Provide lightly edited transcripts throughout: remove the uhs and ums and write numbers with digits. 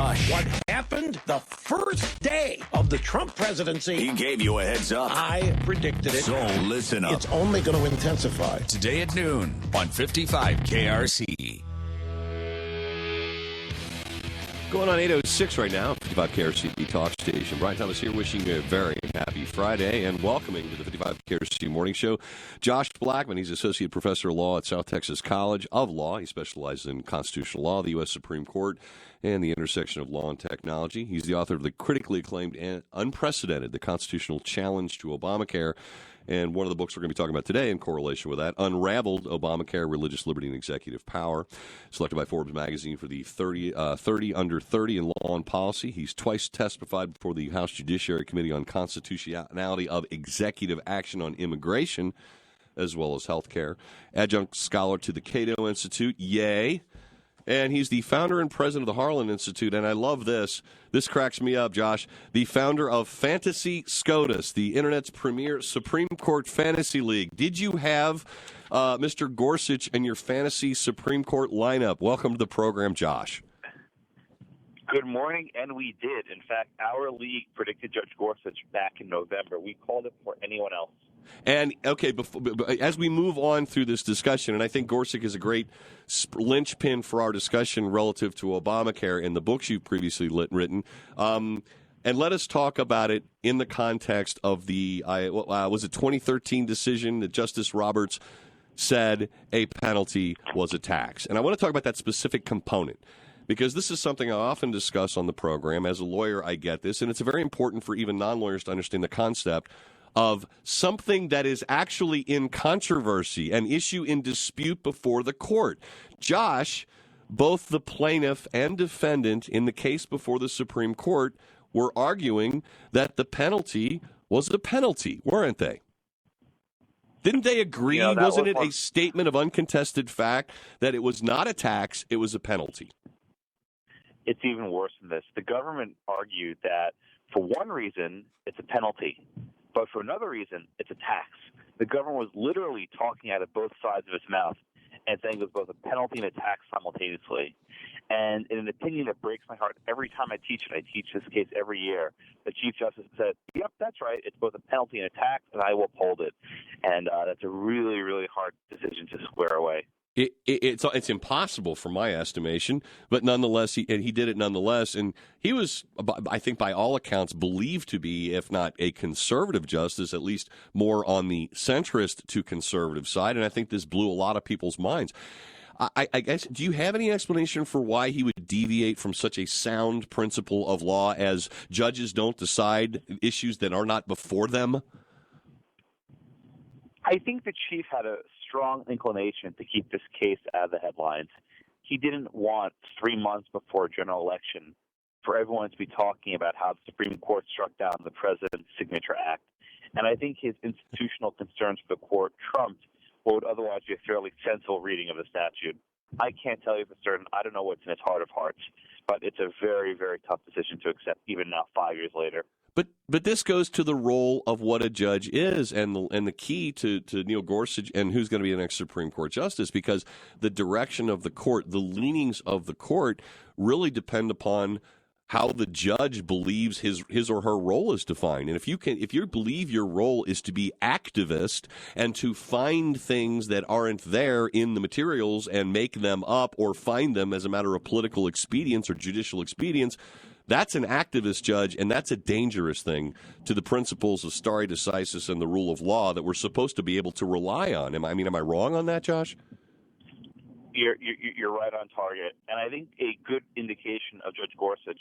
Rush. What happened the first day of the Trump presidency? He gave you a heads up. I predicted it. So listen up. It's only going to intensify. Today at noon on 55 KRC. Going on 8:06 right now, 55 KRC Talk Station. Brian Thomas here, wishing you a very happy Friday and welcoming to the 55 KRC Morning Show Josh Blackman. He's Associate Professor of Law at South Texas College of Law. He specializes in constitutional law, the U.S. Supreme Court, and the intersection of law and technology. He's the author of the critically acclaimed and unprecedented, The Constitutional Challenge to Obamacare. And one of the books we're going to be talking about today in correlation with that, Unraveled, Obamacare, Religious Liberty and Executive Power, selected by Forbes magazine for the 30 Under 30 in Law and Policy. He's twice testified before the House Judiciary Committee on Constitutionality of Executive Action on Immigration, as well as health care. Adjunct scholar to the Cato Institute, yay. And he's the founder and president of the Harlan Institute, and I love this. This cracks me up, Josh. The founder of Fantasy SCOTUS, the Internet's premier Supreme Court fantasy league. Did you have Mr. Gorsuch in your fantasy Supreme Court lineup? Welcome to the program, Josh. Good morning, and we did. In fact, our league predicted Judge Gorsuch back in November. We called it for anyone else. And, okay, as we move on through this discussion, and I think Gorsuch is a great linchpin for our discussion relative to Obamacare in the books you've previously written, and let us talk about it in the context of the, was it 2013 decision that Justice Roberts said a penalty was a tax. And I want to talk about that specific component, because this is something I often discuss on the program. As a lawyer, I get this, and it's very important for even non-lawyers to understand the concept of something that is actually in controversy, an issue in dispute before the court. Josh, both the plaintiff and defendant in the case before the Supreme Court were arguing that the penalty was a penalty, weren't they? Didn't they agree? Wasn't it a statement of uncontested fact that it was not a tax, it was a penalty? It's even worse than this. The government argued that for one reason, it's a penalty. But for another reason, it's a tax. The government was literally talking out of both sides of its mouth and saying it was both a penalty and a tax simultaneously. And in an opinion that breaks my heart every time I teach it, I teach this case every year, the Chief Justice said, yep, that's right, it's both a penalty and a tax, and I will uphold it. And that's a really, really hard decision to square away. It's impossible from my estimation, but nonetheless, he did it nonetheless. And he was, I think, by all accounts, believed to be, if not a conservative justice, at least more on the centrist to conservative side. And I think this blew a lot of people's minds. I guess, do you have any explanation for why he would deviate from such a sound principle of law as judges don't decide issues that are not before them? I think the chief had a strong inclination to keep this case out of the headlines. He didn't want 3 months before a general election for everyone to be talking about how the Supreme Court struck down the President's Signature Act. And I think his institutional concerns for the court trumped what would otherwise be a fairly sensible reading of the statute. I can't tell you for certain. I don't know what's in his heart of hearts, but it's a very, very tough decision to accept even now, 5 years later. But this goes to the role of what a judge is and the key to Neil Gorsuch and who's going to be the next Supreme Court justice, because the direction of the court, the leanings of the court really depend upon how the judge believes his or her role is defined. And if you believe your role is to be activist and to find things that aren't there in the materials and make them up or find them as a matter of political expedience or judicial expedience, that's an activist judge, and that's a dangerous thing to the principles of stare decisis and the rule of law that we're supposed to be able to rely on. Am I wrong on that, Josh? You're right on target. And I think a good indication of Judge Gorsuch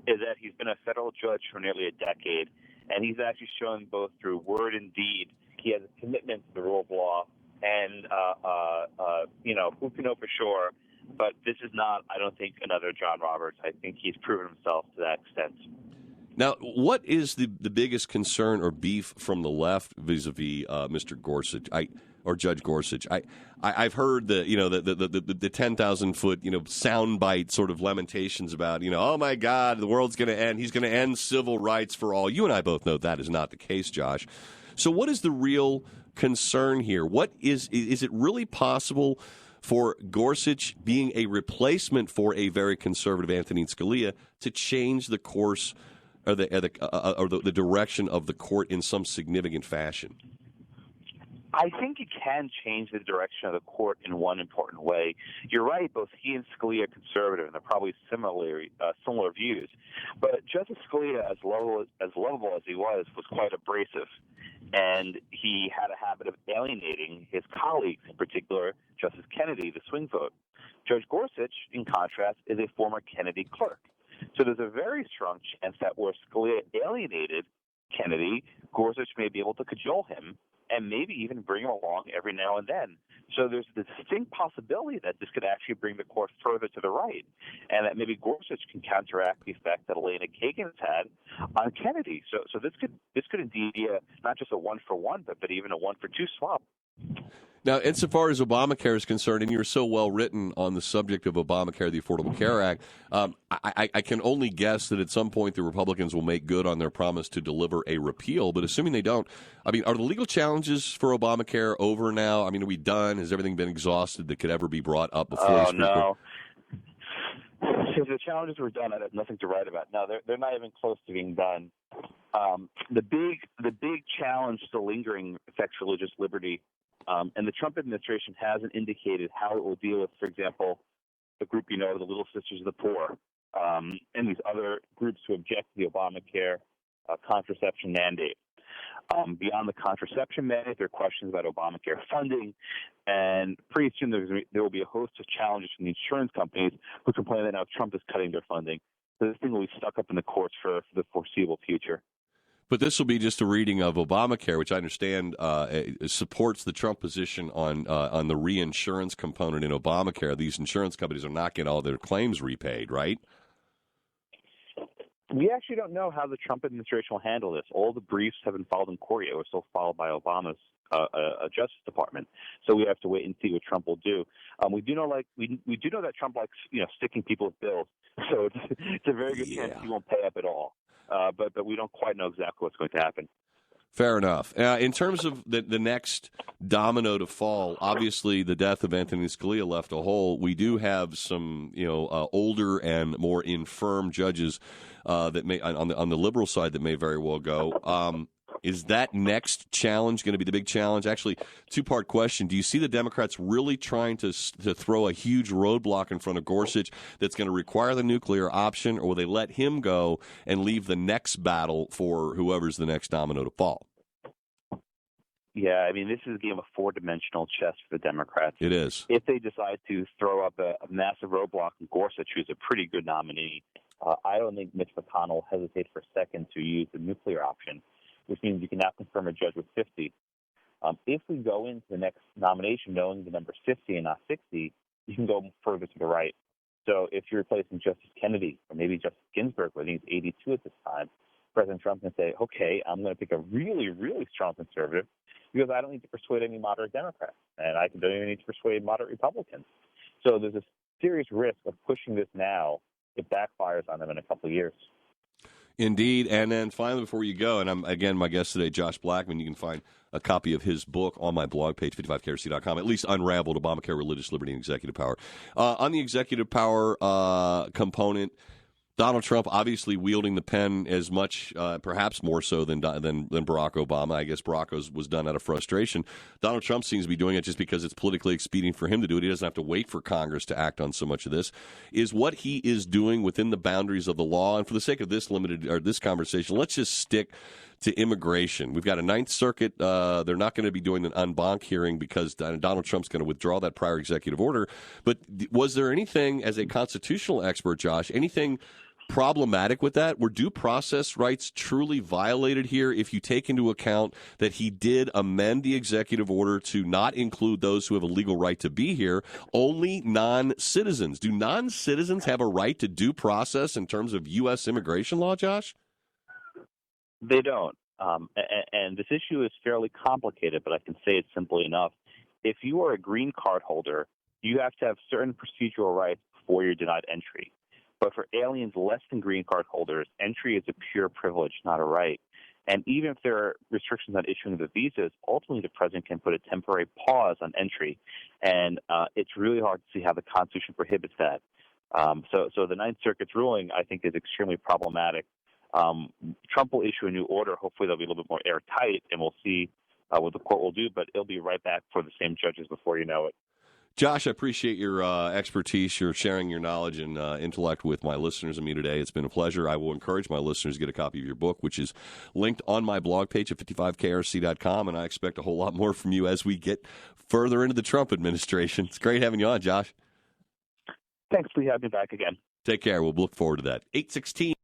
is that he's been a federal judge for nearly a decade, and he's actually shown both through word and deed he has a commitment to the rule of law. And, who can know for sure? But this is not, I don't think, another John Roberts. I think he's proven himself to that extent. Now, what is the biggest concern or beef from the left vis-a-vis Mr. Gorsuch or Judge Gorsuch? I've heard the 10,000-foot soundbite sort of lamentations about oh my God, the world's going to end. He's going to end civil rights for all. You and I both know that is not the case, Josh. So what is the real concern here? What is it really possible for Gorsuch being a replacement for a very conservative Anthony Scalia to change the course or the direction of the court in some significant fashion? I think it can change the direction of the court in one important way. You're right, both he and Scalia are conservative, and they're probably similar views. But Justice Scalia, as lovable as he was quite abrasive, and he had a habit of alienating his colleagues, in particular Justice Kennedy, the swing vote. Judge Gorsuch, in contrast, is a former Kennedy clerk. So there's a very strong chance that where Scalia alienated Kennedy, Gorsuch may be able to cajole him and maybe even bring him along every now and then. So there's the distinct possibility that this could actually bring the court further to the right, and that maybe Gorsuch can counteract the effect that Elena Kagan has had on Kennedy. So this could indeed be not just a 1-for-1, but even a 1-for-2 swap. Now, insofar as Obamacare is concerned, and you're so well written on the subject of Obamacare, the Affordable Care Act, I can only guess that at some point the Republicans will make good on their promise to deliver a repeal. But assuming they don't, I mean, are the legal challenges for Obamacare over now? I mean, are we done? Has everything been exhausted that could ever be brought up before the Supreme Court? If the challenges were done, I'd have nothing to write about. No, they're not even close to being done. The big challenge still lingering affects religious liberty. And the Trump administration hasn't indicated how it will deal with, for example, the group, the Little Sisters of the Poor, and these other groups who object to the Obamacare contraception mandate. Beyond the contraception mandate, there are questions about Obamacare funding, and pretty soon there will be a host of challenges from the insurance companies who complain that now Trump is cutting their funding. So this thing will be stuck up in the courts for the foreseeable future. But this will be just a reading of Obamacare, which I understand supports the Trump position on the reinsurance component in Obamacare. These insurance companies are not getting all their claims repaid, right? We actually don't know how the Trump administration will handle this. All the briefs have been filed in court yet. We're still filed by Obama's Justice Department, so we have to wait and see what Trump will do. We do know that Trump likes sticking people with bills, so it's a very good chance he won't pay up at all. But we don't quite know exactly what's going to happen. Fair enough. In terms of the next domino to fall, obviously the death of Anthony Scalia left a hole. We do have some, older and more infirm judges that may on the liberal side that may very well go. Is that next challenge going to be the big challenge? Actually, two-part question. Do you see the Democrats really trying to throw a huge roadblock in front of Gorsuch that's going to require the nuclear option, or will they let him go and leave the next battle for whoever's the next domino to fall? Yeah, I mean, this is a game of four-dimensional chess for the Democrats. It is. If they decide to throw up a massive roadblock in Gorsuch, who's a pretty good nominee, I don't think Mitch McConnell will hesitate for a second to use the nuclear option, which means you can now confirm a judge with 50. If we go into the next nomination knowing the number 50 and not 60, you can go further to the right. So if you're replacing Justice Kennedy or maybe Justice Ginsburg, where he's 82 at this time, President Trump can say, okay, I'm going to pick a really, really strong conservative because I don't need to persuade any moderate Democrats, and I don't even need to persuade moderate Republicans. So there's a serious risk of pushing this now. It backfires on them in a couple of years. Indeed. And then finally, before you go, and I'm, again, my guest today, Josh Blackman, you can find a copy of his book on my blog page, 55krc.com, at least Unraveled, Obamacare, Religious Liberty, and Executive Power. On the executive power component, Donald Trump obviously wielding the pen as much, perhaps more so than Barack Obama. I guess Barack was done out of frustration. Donald Trump seems to be doing it just because it's politically expedient for him to do it. He doesn't have to wait for Congress to act on so much of this. Is what he is doing within the boundaries of the law? And for the sake of this this conversation, let's just stick to immigration. We've got a Ninth Circuit. They're not going to be doing an en banc hearing because Donald Trump's going to withdraw that prior executive order. But was there anything, as a constitutional expert, Josh, anything problematic with that? Were due process rights truly violated here if you take into account that he did amend the executive order to not include those who have a legal right to be here, only non-citizens? Do non-citizens have a right to due process in terms of U.S. immigration law, Josh? They don't. And this issue is fairly complicated, but I can say it simply enough. If you are a green card holder, you have to have certain procedural rights before you're denied entry. But for aliens less than green card holders, entry is a pure privilege, not a right. And even if there are restrictions on issuing the visas, ultimately the president can put a temporary pause on entry. And it's really hard to see how the Constitution prohibits that. So the Ninth Circuit's ruling, I think, is extremely problematic. Trump will issue a new order. Hopefully they'll be a little bit more airtight, and we'll see what the court will do. But it'll be right back for the same judges before you know it. Josh, I appreciate your expertise, your sharing your knowledge and intellect with my listeners and me today. It's been a pleasure. I will encourage my listeners to get a copy of your book, which is linked on my blog page at 55krc.com, and I expect a whole lot more from you as we get further into the Trump administration. It's great having you on, Josh. Thanks for having me back again. Take care. We'll look forward to that. 8:16.